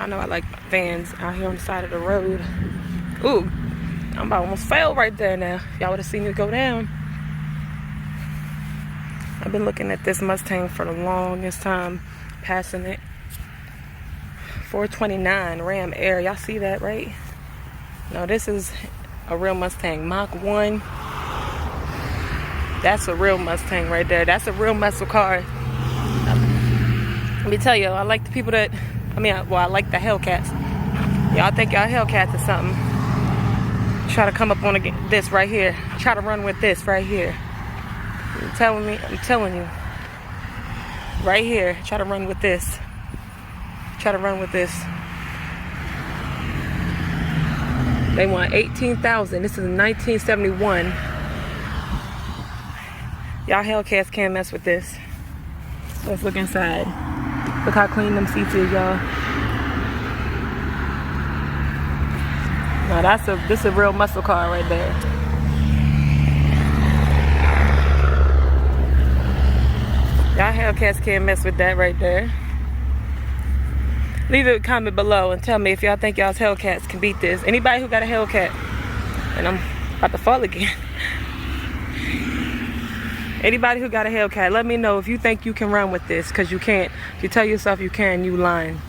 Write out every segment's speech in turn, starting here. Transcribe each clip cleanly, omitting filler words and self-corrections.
know I like vans out here on the side of the road. Ooh, I'm about almost fell right there now. Y'all would have seen me go down. I've been looking at this Mustang for the longest time, passing it. 429 Ram Air. Y'all see that, right? No, this is a real Mustang Mach 1. That's a real Mustang right there. That's a real muscle car. Let me tell you, I like the people that, I like the Hellcats. Y'all think y'all Hellcats or something. Try to come up on this right here. Try to run with this right here. I'm telling you. Right here. Try to run with this. Try to run with this. They want $18,000. This is 1971. Y'all Hellcats can't mess with this. Let's look inside. Look how clean them seats is, y'all. Now this is a real muscle car right there. Y'all Hellcats can't mess with that right there. Leave a comment below and tell me if y'all think y'all's Hellcats can beat this. Anybody who got a Hellcat, and I'm about to fall again. Anybody who got a Hellcat, let me know if you think you can run with this, because you can't. If you tell yourself you can, you lying.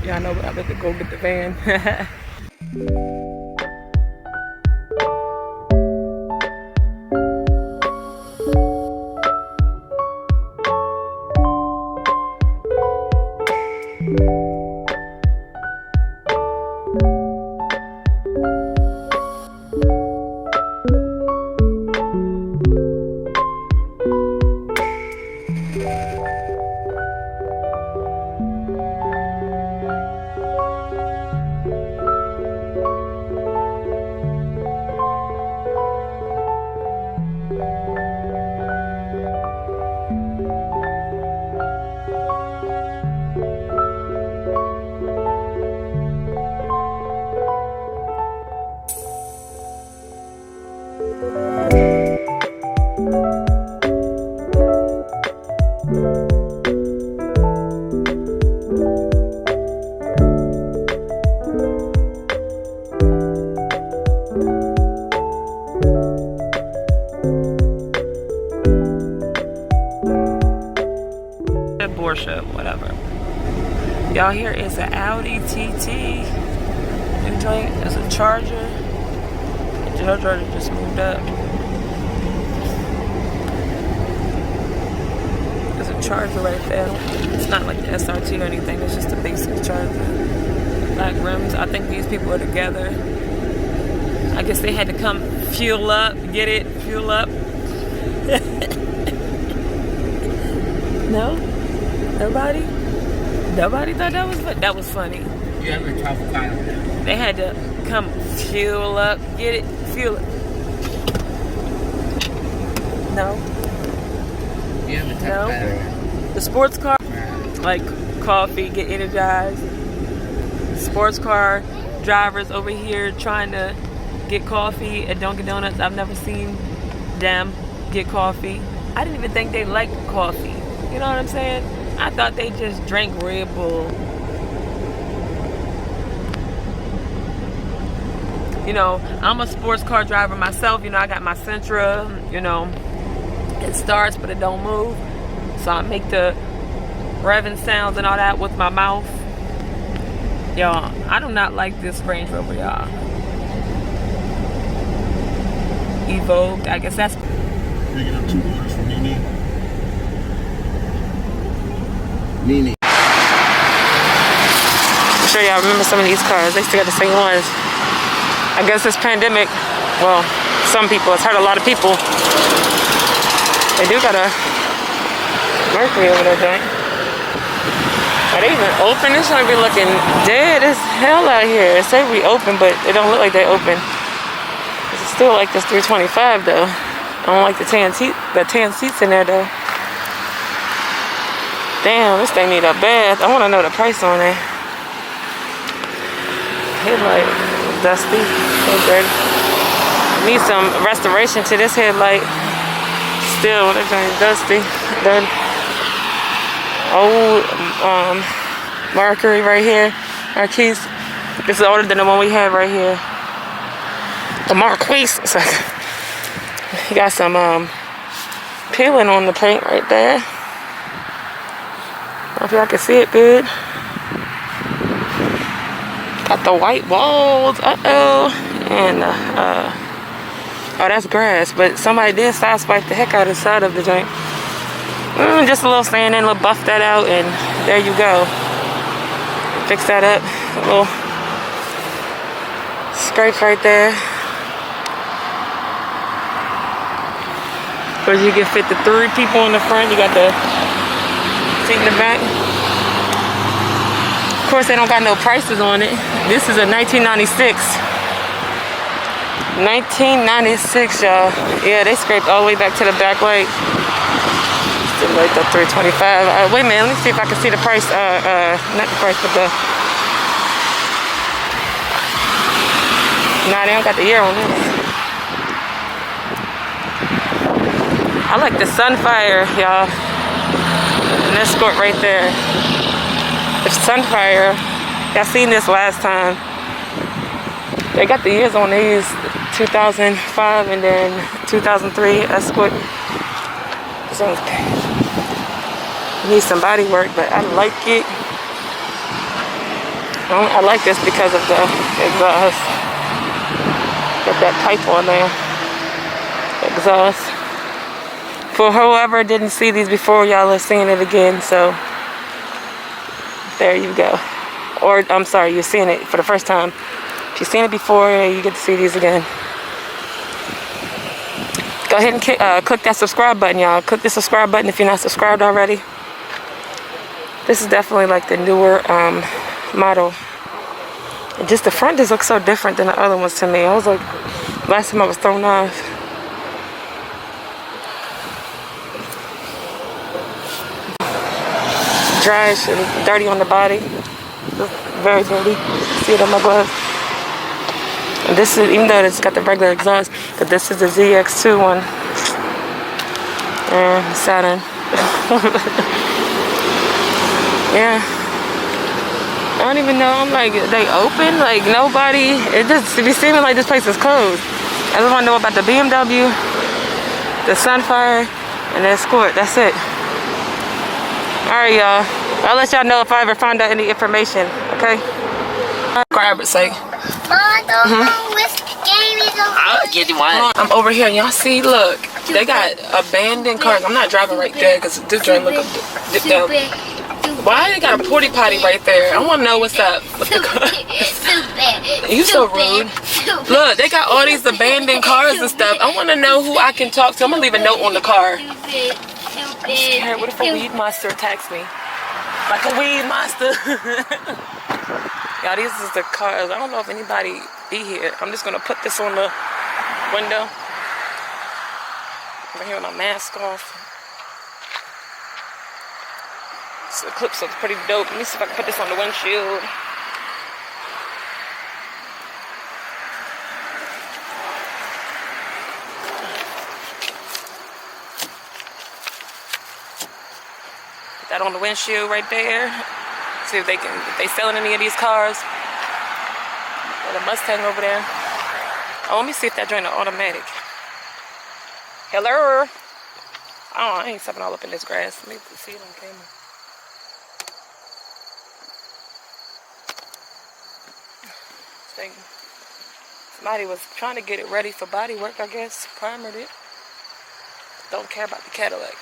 Y'all know I'm about to go get the van. Whatever. Y'all, here is an Audi TT. New joint. There's a Charger. The Charger just moved up. There's a Charger right there. It's not like the SRT or anything. It's just a basic Charger. Black rims. I think these people are together. I guess they had to come fuel up. Get it? Fuel up. No? Nobody? Nobody thought that was funny? That was funny. You have a tough time. They had to come fuel up, get it, fuel it. No? You have a tough time. The sports car, like coffee, get energized. Sports car drivers over here trying to get coffee at Dunkin' Donuts. I've never seen them get coffee. I didn't even think they liked coffee. You know what I'm saying? I thought they just drank Red Bull. You know, I'm a sports car driver myself. You know, I got my Sentra. You know, it starts but it don't move. So I make the revving sounds and all that with my mouth. Y'all, I do not like this Range Rover, y'all. Evoque, I guess that's... Picking up 2 orders from Nene. I'm sure y'all remember some of these cars. They still got the same ones. I guess this pandemic, well, some people, it's hurt a lot of people. They do got a Mercury over there, joint. Are they even open? It's gonna be looking dead as hell out here. It say we open, but it don't look like they open. It's still like this 325 though. I don't like the tan seats in there though. Damn, this thing need a bath. I want to know the price on it. Headlight dusty, so dirty. Need some restoration to this headlight. Still, that thing dusty, dirty. Old Mercury right here. Our keys. This is older than the one we have right here. The Marquis. So, you got some peeling on the paint right there. I don't know if y'all can see it good. Got the white walls. And oh, that's grass. But somebody did sideswipe the heck out of the side of the joint. Just a little sanding, a little buff that out, and there you go. Fix that up. A little scrape right there. Of course, you can fit the 3 people in the front. You got the seat in the back. Of course, they don't got no prices on it. This is a 1996. 1996, y'all. Yeah, they scraped all the way back to the back light. Still like the 325. Wait a minute, let me see if I can see the price. Not the price, but the. Nah, they don't got the year on this. I like the Sunfire, y'all. An Escort right there. The Sunfire. Y'all seen this last time. They got the years on these. 2005 and then 2003 Escort. This thing's needs some body work, but I like it. I like this because of the exhaust. Got that pipe on there. Exhaust. For whoever didn't see these before, y'all are seeing it again, so there you go. Or I'm sorry, you're seeing it for the first time. If you've seen it before, you get to see these again. Go ahead and click that subscribe button, y'all. Click the subscribe button if you're not subscribed already. This is definitely like the newer model. And just the front just looks so different than the other ones to me. I was like, last time I was thrown off. Dry and dirty on the body. Very dirty. See it on my gloves. And this is, even though it's got the regular exhaust, but this is the ZX2 one. And Saturn. Yeah. I don't even know. I'm like, they open? Like, nobody. It just be seeming like this place is closed. I just want to know about the BMW, the Sunfire, and the Escort. That's it. Alright, y'all. I'll let y'all know if I ever find out any information. Okay? Grab it, say. Which game is over? I'll get you one. I'm over here, and y'all see, look, they got abandoned cars. I'm not driving right there because this joint look dipped down. Why they got a porty potty right there? I want to know what's up with the car. You so rude. Look, they got all these abandoned cars and stuff. I want to know who I can talk to. I'm gonna leave a note on the car. I'm scared. What if a weed monster attacks me? Like a weed monster. Y'all, these is the cars. I don't know if anybody be here. I'm just gonna put this on the window. I'm here with my mask off. So the clips looks pretty dope. Let me see if I can put this on the windshield. Put that on the windshield right there. See if they selling any of these cars. Got a Mustang over there. Oh, let me see if that joint is automatic. Hello. Oh, I ain't stepping all up in this grass. Let me see it on camera. Thing. Somebody was trying to get it ready for body work, I guess. Primered it. Don't care about the Cadillac.